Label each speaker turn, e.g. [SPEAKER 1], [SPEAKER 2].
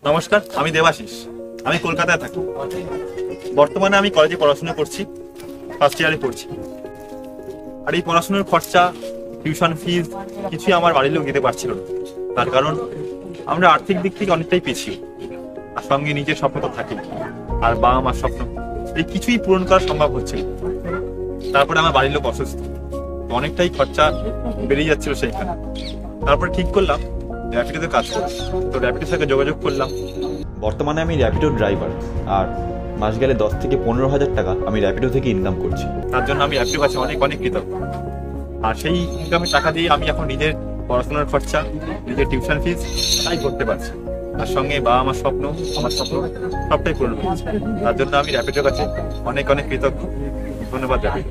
[SPEAKER 1] নমস্কার, আমি দেবাশিস। আমি কলকাতায় থাকি। বর্তমানে আমি কলেজে পড়াশোনা করছি, ফার্স্ট ইয়ারে পড়ছি। আর এই পড়াশোনার খরচা, টিউশন ফিজ কিছুই আমার বাড়ির লোক দিতে পারছিল না। তার কারণ আমরা আর্থিক দিক থেকে অনেকটাই পিছিয়ে, আর সঙ্গে নিজের স্বপ্ন তো থাকে, আর বাবা মার স্বপ্ন, এই কিছুই পূরণ করা সম্ভব হচ্ছে না। তারপরে আমার বাড়ির লোক অসুস্থ, অনেকটাই খরচা বেড়ে যাচ্ছিল সেইখানে। তারপরে ঠিক করলাম র্যাপিডোতে কাজ করব। তো র্যাপিডোর সাথে যোগাযোগ করলাম।
[SPEAKER 2] বর্তমানে আমি র্যাপিডোর ড্রাইভার, আর মাস গেলে 10 থেকে 15,000 টাকা আমি র্যাপিডো থেকে ইনকাম করছি।
[SPEAKER 1] তার জন্য আমি র্যাপিডোর কাছে অনেক অনেক কৃতজ্ঞ। আর সেই ইনকামের টাকা দিয়ে আমি এখন নিজের পড়াশোনার খরচা, নিজের টিউশন ফিস তাই করতে পারছি। আর সঙ্গে বাবা আমার স্বপ্ন, আমার স্বপ্ন সবটাই পূরণ হচ্ছে। তার জন্য আমি র্যাপিডোর কাছে অনেক অনেক কৃতজ্ঞ। ধন্যবাদ র্যাপিডো।